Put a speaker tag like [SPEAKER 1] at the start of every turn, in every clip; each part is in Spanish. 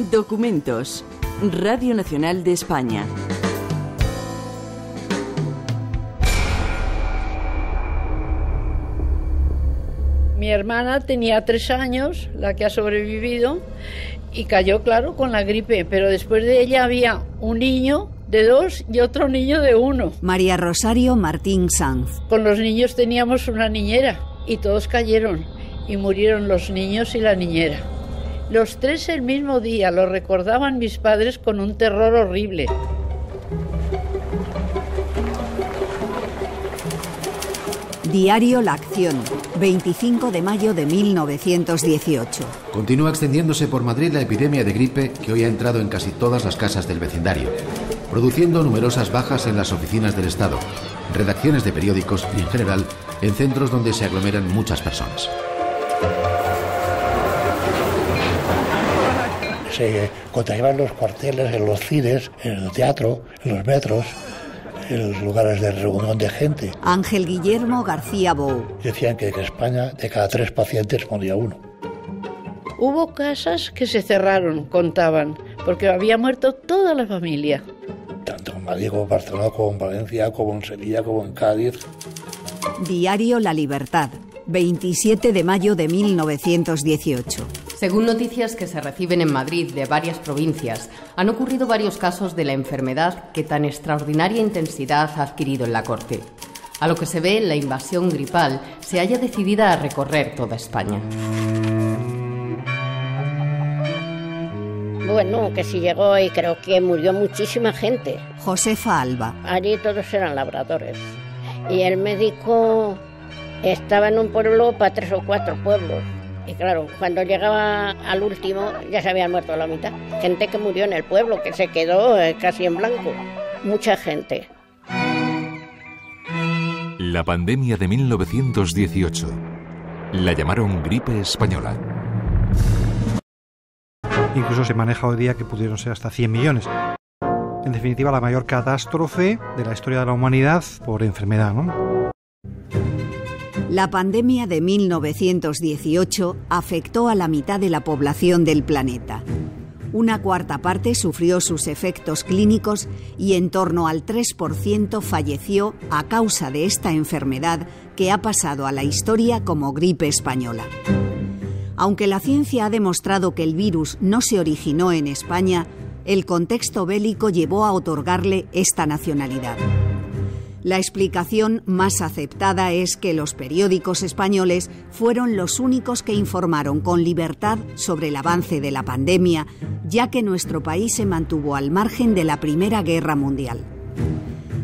[SPEAKER 1] Documentos. Radio Nacional de España.
[SPEAKER 2] Mi hermana tenía 3 años, la que ha sobrevivido, y cayó, claro, con la gripe, pero después de ella había un niño de 2 y otro niño de 1.
[SPEAKER 3] María Rosario Martín Sanz.
[SPEAKER 2] Con los niños teníamos una niñera y todos cayeron y murieron los niños y la niñera. Los 3 el mismo día, lo recordaban mis padres con un terror horrible.
[SPEAKER 3] Diario La Acción, 25 de mayo de 1918.
[SPEAKER 4] Continúa extendiéndose por Madrid la epidemia de gripe que hoy ha entrado en casi todas las casas del vecindario, produciendo numerosas bajas en las oficinas del Estado, redacciones de periódicos y, en general, en centros donde se aglomeran muchas personas.
[SPEAKER 5] Se contagiaban en los cuarteles, en los cines, en el teatro, en los metros, en los lugares de reunión de gente.
[SPEAKER 3] Ángel Guillermo García Bou.
[SPEAKER 5] Decían que en España de cada 3 pacientes moría 1.
[SPEAKER 2] Hubo casas que se cerraron, contaban, porque había muerto toda la familia.
[SPEAKER 5] Tanto en Madrid como en Barcelona, como en Valencia, como en Sevilla, como en Cádiz.
[SPEAKER 3] Diario La Libertad, 27 de mayo de 1918.
[SPEAKER 6] Según noticias que se reciben en Madrid de varias provincias, han ocurrido varios casos de la enfermedad que tan extraordinaria intensidad ha adquirido en la corte. A lo que se ve, la invasión gripal se halla decidida a recorrer toda España.
[SPEAKER 7] Bueno, que sí llegó y creo que murió muchísima gente.
[SPEAKER 3] Josefa Alba.
[SPEAKER 7] Allí todos eran labradores. Y el médico estaba en un pueblo para 3 o 4 pueblos. Y claro, cuando llegaba al último ya se habían muerto la mitad. Gente que murió en el pueblo, que se quedó casi en blanco. Mucha gente.
[SPEAKER 8] La pandemia de 1918. La llamaron gripe española.
[SPEAKER 9] Incluso se maneja hoy día que pudieron ser hasta 100 millones. En definitiva, la mayor catástrofe de la historia de la humanidad por enfermedad, ¿no?
[SPEAKER 3] La pandemia de 1918 afectó a la mitad de la población del planeta. Una cuarta parte sufrió sus efectos clínicos y en torno al 3% falleció a causa de esta enfermedad que ha pasado a la historia como gripe española. Aunque la ciencia ha demostrado que el virus no se originó en España, el contexto bélico llevó a otorgarle esta nacionalidad. La explicación más aceptada es que los periódicos españoles fueron los únicos que informaron con libertad sobre el avance de la pandemia, ya que nuestro país se mantuvo al margen de la Primera Guerra Mundial.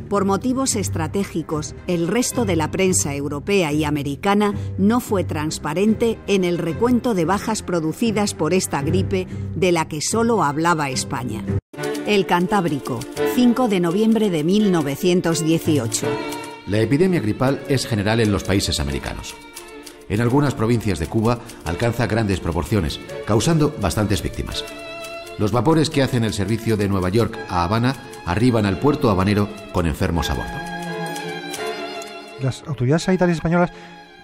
[SPEAKER 3] Por motivos estratégicos, el resto de la prensa europea y americana no fue transparente en el recuento de bajas producidas por esta gripe de la que solo hablaba España. El Cantábrico, 5 de noviembre de 1918.
[SPEAKER 4] La epidemia gripal es general en los países americanos. En algunas provincias de Cuba alcanza grandes proporciones, causando bastantes víctimas. Los vapores que hacen el servicio de Nueva York a Habana arriban al puerto habanero con enfermos a bordo.
[SPEAKER 9] Las autoridades sanitarias españolas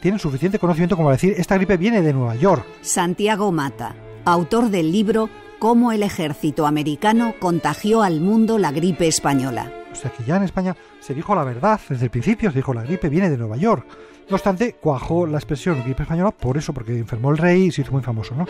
[SPEAKER 9] tienen suficiente conocimiento como para decir esta gripe viene de Nueva York.
[SPEAKER 3] Santiago Mata, autor del libro Cómo el ejército americano contagió al mundo la gripe española.
[SPEAKER 9] O sea que ya en España se dijo la verdad, desde el principio se dijo la gripe viene de Nueva York. No obstante, cuajó la expresión gripe española por eso, porque enfermó el rey y se hizo muy famoso, ¿no?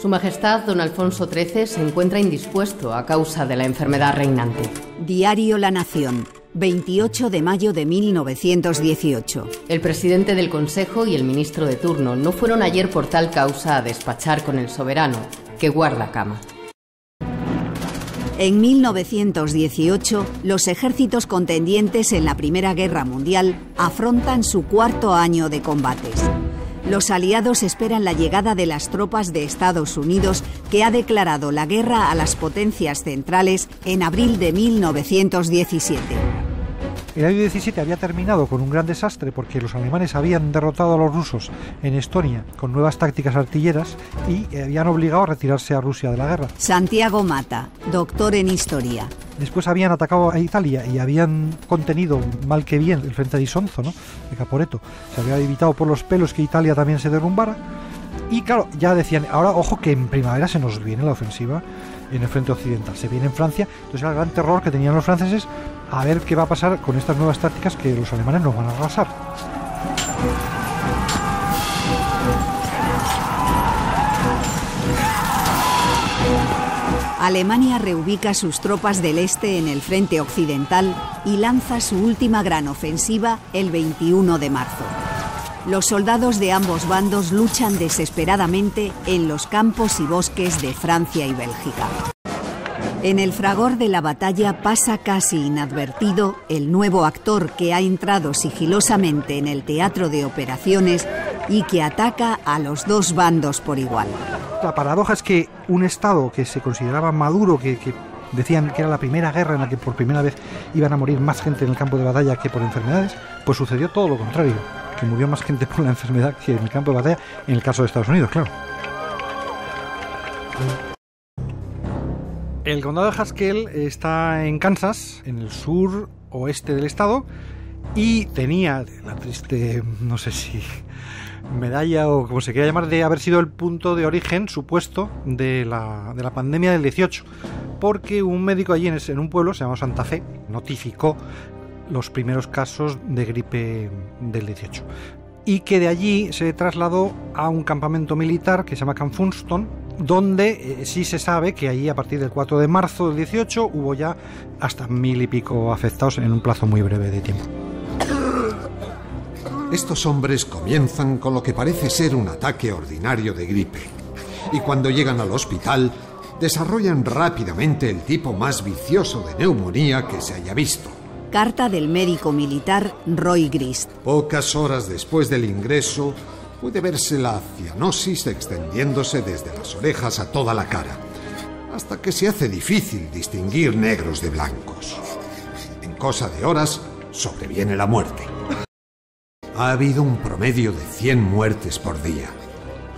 [SPEAKER 6] Su Majestad don Alfonso XIII se encuentra indispuesto a causa de la enfermedad reinante.
[SPEAKER 3] Diario La Nación, 28 de mayo de 1918.
[SPEAKER 6] El presidente del Consejo y el ministro de turno no fueron ayer por tal causa a despachar con el soberano, que guarda cama.
[SPEAKER 3] En 1918, los ejércitos contendientes en la Primera Guerra Mundial afrontan su 4º año de combates. Los aliados esperan la llegada de las tropas de Estados Unidos, que ha declarado la guerra a las potencias centrales en abril de 1917.
[SPEAKER 9] El año 17 había terminado con un gran desastre porque los alemanes habían derrotado a los rusos en Estonia con nuevas tácticas artilleras y habían obligado a retirarse a Rusia de la guerra.
[SPEAKER 3] Santiago Mata, doctor en Historia.
[SPEAKER 9] Después habían atacado a Italia y habían contenido mal que bien el frente de Isonzo, ¿no?, de Caporetto. Se había evitado por los pelos que Italia también se derrumbara Y claro, ya decían, ahora ojo que en primavera se nos viene la ofensiva en el frente occidental, se viene en Francia. Entonces era el gran terror que tenían los franceses, a ver qué va a pasar con estas nuevas tácticas que los alemanes nos van a arrasar.
[SPEAKER 3] Alemania reubica sus tropas del este en el frente occidental y lanza su última gran ofensiva el 21 de marzo. Los soldados de ambos bandos luchan desesperadamente en los campos y bosques de Francia y Bélgica. En el fragor de la batalla pasa casi inadvertido el nuevo actor que ha entrado sigilosamente en el teatro de operaciones y que ataca a los dos bandos por igual.
[SPEAKER 9] La paradoja es que un Estado que se consideraba maduro, que decían que era la primera guerra en la que por primera vez iban a morir más gente en el campo de batalla que por enfermedades, pues sucedió todo lo contrario, que murió más gente por la enfermedad que en el campo de batalla, en el caso de Estados Unidos, claro. El condado de Haskell está en Kansas, en el sur oeste del estado, y tenía la triste, no sé si medalla o como se quiera llamar, de haber sido el punto de origen supuesto de la pandemia del 18, porque un médico allí en un pueblo, se llama Santa Fe, notificó los primeros casos de gripe del 18 y que de allí se trasladó a un campamento militar que se llama Camp Funston, donde sí se sabe que allí a partir del 4 de marzo del 18 hubo ya hasta 1000 y pico afectados en un plazo muy breve de tiempo.
[SPEAKER 10] Estos hombres comienzan con lo que parece ser un ataque ordinario de gripe, y cuando llegan al hospital desarrollan rápidamente el tipo más vicioso de neumonía que se haya visto.
[SPEAKER 3] Carta del médico militar Roy Grist.
[SPEAKER 10] Pocas horas después del ingreso puede verse la cianosis extendiéndose desde las orejas a toda la cara, hasta que se hace difícil distinguir negros de blancos. En cosa de horas sobreviene la muerte. Ha habido un promedio de 100 muertes por día.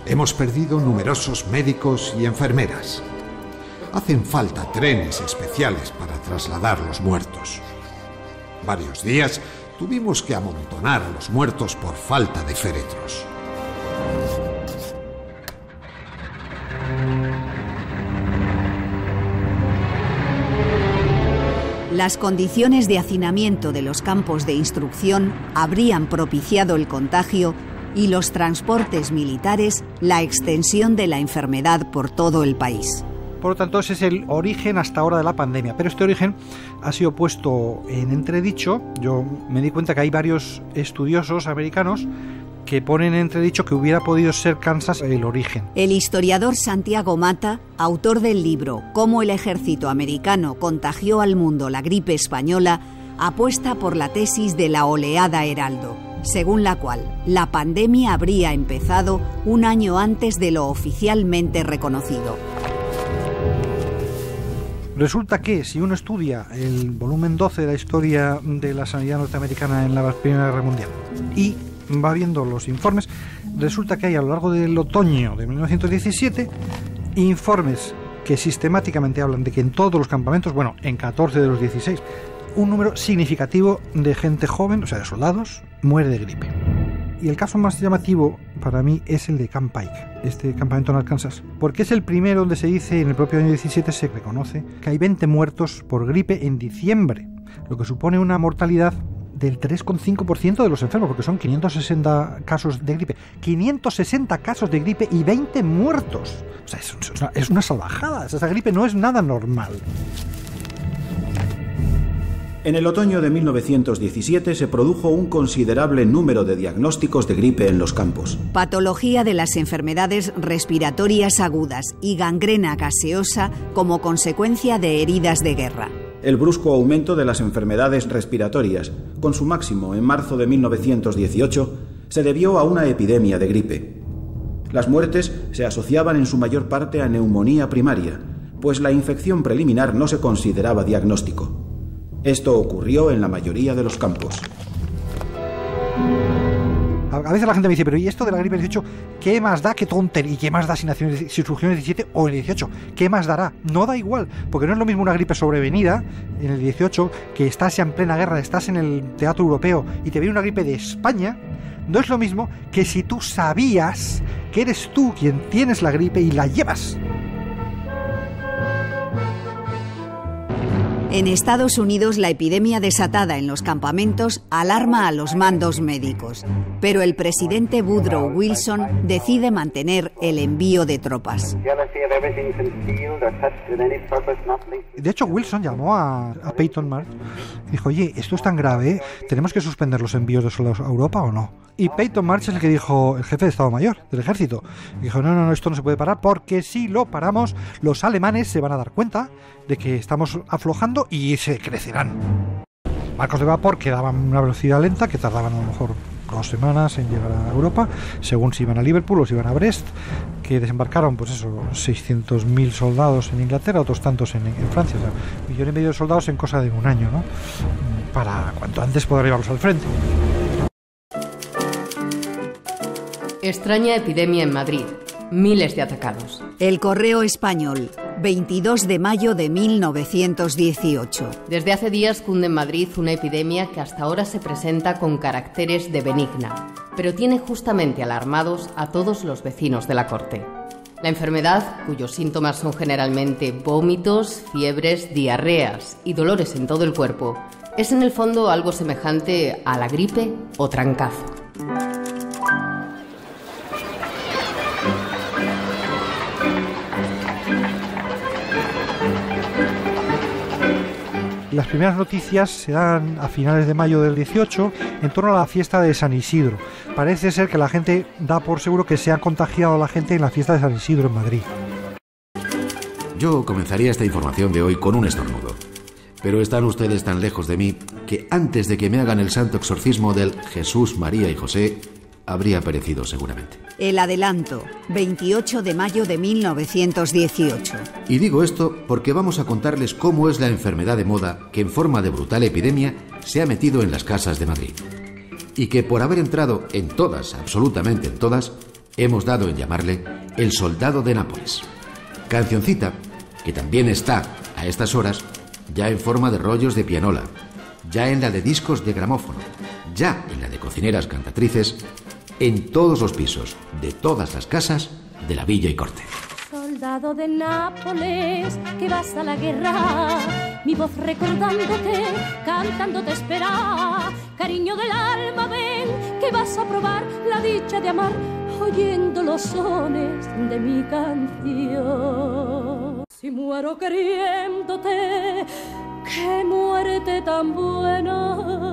[SPEAKER 10] Hemos perdido numerosos médicos y enfermeras. Hacen falta trenes especiales para trasladar los muertos. Varios días tuvimos que amontonar a los muertos por falta de féretros.
[SPEAKER 3] Las condiciones de hacinamiento de los campos de instrucción habrían propiciado el contagio y los transportes militares la extensión de la enfermedad por todo el país.
[SPEAKER 9] Por lo tanto, ese es el origen hasta ahora de la pandemia. Pero este origen ha sido puesto en entredicho. Yo me di cuenta que hay varios estudiosos americanos que ponen en entredicho que hubiera podido ser Kansas el origen.
[SPEAKER 3] El historiador Santiago Mata, autor del libro Cómo el ejército americano contagió al mundo la gripe española, apuesta por la tesis de la oleada Heraldo, según la cual la pandemia habría empezado un año antes de lo oficialmente reconocido.
[SPEAKER 9] Resulta que si uno estudia el volumen 12 de la historia de la sanidad norteamericana en la Primera Guerra Mundial y va viendo los informes, resulta que hay a lo largo del otoño de 1917 informes que sistemáticamente hablan de que en todos los campamentos, bueno, en 14 de los 16, un número significativo de gente joven, o sea, de soldados, muere de gripe. Y el caso más llamativo para mí es el de Camp Pike, este campamento en Arkansas, porque es el primero donde se dice, en el propio año 17 se reconoce que hay 20 muertos por gripe en diciembre, lo que supone una mortalidad del 3,5% de los enfermos, porque son 560 casos de gripe. 560 casos de gripe y 20 muertos. O sea, es una salvajada. Esa gripe no es nada normal.
[SPEAKER 11] En el otoño de 1917 se produjo un considerable número de diagnósticos de gripe en los campos.
[SPEAKER 3] Patología de las enfermedades respiratorias agudas y gangrena gaseosa como consecuencia de heridas de guerra.
[SPEAKER 11] El brusco aumento de las enfermedades respiratorias, con su máximo en marzo de 1918, se debió a una epidemia de gripe. Las muertes se asociaban en su mayor parte a neumonía primaria, pues la infección preliminar no se consideraba diagnóstico. Esto ocurrió en la mayoría de los campos.
[SPEAKER 9] A veces la gente me dice, pero ¿y esto de la gripe del 18? ¿Qué más da? ¿Qué tontería? ¿Y qué más da si surgió en el 17 o en el 18? ¿Qué más dará? No da igual, porque no es lo mismo una gripe sobrevenida en el 18, que estás ya en plena guerra, estás en el teatro europeo y te viene una gripe de España, no es lo mismo que si tú sabías que eres tú quien tienes la gripe y la llevas.
[SPEAKER 3] En Estados Unidos, la epidemia desatada en los campamentos alarma a los mandos médicos, pero el presidente Woodrow Wilson decide mantener el envío de tropas.
[SPEAKER 9] De hecho, Wilson llamó a Peyton March y dijo, oye, esto es tan grave, ¿tenemos que suspender los envíos de soldados a Europa o no? Y Peyton March es el que dijo, el jefe de Estado Mayor del Ejército, dijo, no, esto no se puede parar, porque si lo paramos, los alemanes se van a dar cuenta de que estamos aflojando y se crecerán. Barcos de vapor que daban una velocidad lenta, que tardaban a lo mejor 2 semanas en llegar a Europa, según si iban a Liverpool o si iban a Brest, que desembarcaron, 600.000 soldados en Inglaterra, otros tantos en Francia, o sea, 1,5 millones de soldados en cosa de un año, ¿no? Para cuanto antes poder llevarlos al frente.
[SPEAKER 6] Extraña epidemia en Madrid. Miles de atacados.
[SPEAKER 3] El Correo Español, 22 de mayo de 1918.
[SPEAKER 6] Desde hace días cunde en Madrid una epidemia que hasta ahora se presenta con caracteres de benigna, pero tiene justamente alarmados a todos los vecinos de la corte. La enfermedad, cuyos síntomas son generalmente vómitos, fiebres, diarreas y dolores en todo el cuerpo, es en el fondo algo semejante a la gripe o trancazo.
[SPEAKER 9] Las primeras noticias se dan a finales de mayo del 18 en torno a la fiesta de San Isidro. Parece ser que la gente da por seguro que se ha contagiado a la gente en la fiesta de San Isidro en Madrid.
[SPEAKER 4] Yo comenzaría esta información de hoy con un estornudo. Pero están ustedes tan lejos de mí que antes de que me hagan el santo exorcismo del Jesús, María y José, habría perecido seguramente.
[SPEAKER 3] El adelanto, 28 de mayo de 1918.
[SPEAKER 4] Y digo esto porque vamos a contarles cómo es la enfermedad de moda que en forma de brutal epidemia se ha metido en las casas de Madrid. Y que por haber entrado en todas, absolutamente en todas, hemos dado en llamarle el soldado de Nápoles. Cancioncita que también está, a estas horas, ya en forma de rollos de pianola, ya en la de discos de gramófono, ya en la de cocineras cantatrices, en todos los pisos de todas las casas de la villa y corte.
[SPEAKER 12] Soldado de Nápoles, que vas a la guerra, mi voz recordándote, cantándote espera, cariño del alma, ven, que vas a probar la dicha de amar, oyendo los sones de mi canción. Si muero queriéndote, qué muerte tan buena.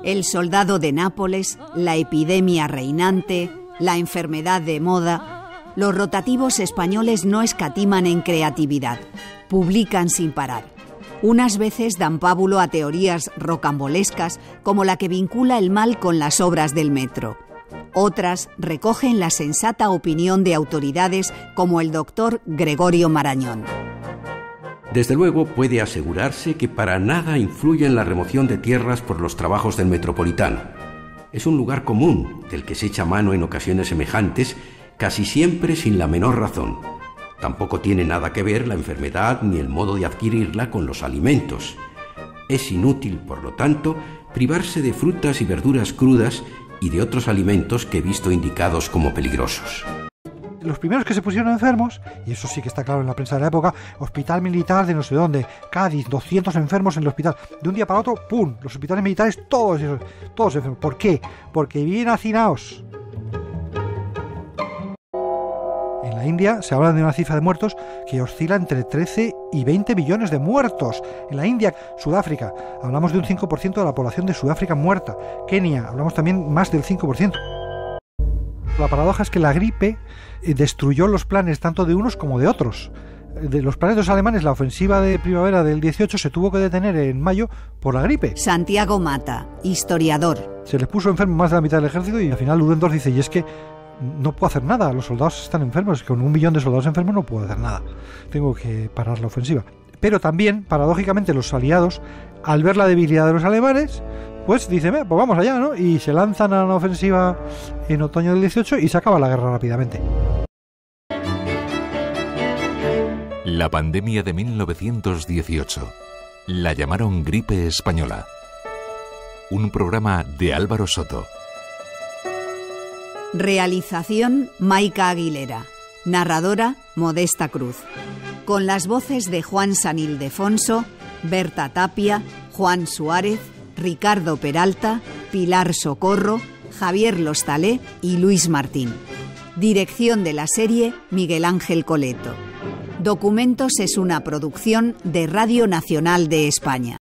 [SPEAKER 3] El soldado de Nápoles, la epidemia reinante, la enfermedad de moda. Los rotativos españoles no escatiman en creatividad, publican sin parar. Unas veces dan pábulo a teorías rocambolescas como la que vincula el mal con las obras del metro. Otras recogen la sensata opinión de autoridades como el doctor Gregorio Marañón.
[SPEAKER 13] Desde luego puede asegurarse que para nada influye en la remoción de tierras por los trabajos del Metropolitano. Es un lugar común del que se echa mano en ocasiones semejantes, casi siempre sin la menor razón. Tampoco tiene nada que ver la enfermedad ni el modo de adquirirla con los alimentos. Es inútil, por lo tanto, privarse de frutas y verduras crudas y de otros alimentos que he visto indicados como peligrosos.
[SPEAKER 9] Los primeros que se pusieron enfermos, y eso sí que está claro en la prensa de la época, hospital militar de no sé dónde, Cádiz, 200 enfermos en el hospital. De un día para otro, ¡pum!, los hospitales militares todos enfermos. ¿Por qué? Porque viven hacinados. En la India se habla de una cifra de muertos que oscila entre 13 y 20 millones de muertos. En la India, Sudáfrica, hablamos de un 5% de la población de Sudáfrica muerta. Kenia, hablamos también más del 5%. La paradoja es que la gripe destruyó los planes tanto de unos como de otros. De los planes de los alemanes, la ofensiva de primavera del 18 se tuvo que detener en mayo por la gripe.
[SPEAKER 3] Santiago Mata, historiador.
[SPEAKER 9] Se les puso enfermo más de la mitad del ejército y al final Ludendorff dice, y es que no puedo hacer nada, los soldados están enfermos, con 1 millón de soldados enfermos no puedo hacer nada. Tengo que parar la ofensiva. Pero también, paradójicamente, los aliados, al ver la debilidad de los alemanes, pues dicen, pues vamos allá, ¿no? Y se lanzan a la ofensiva en otoño del 18 y se acaba la guerra rápidamente.
[SPEAKER 8] La pandemia de 1918. La llamaron gripe española. Un programa de Álvaro Soto.
[SPEAKER 3] Realización Maica Aguilera. Narradora Modesta Cruz. Con las voces de Juan San Ildefonso, Berta Tapia, Juan Suárez, Ricardo Peralta, Pilar Socorro, Javier Lostalé y Luis Martín. Dirección de la serie Miguel Ángel Coleto. Documentos es una producción de Radio Nacional de España.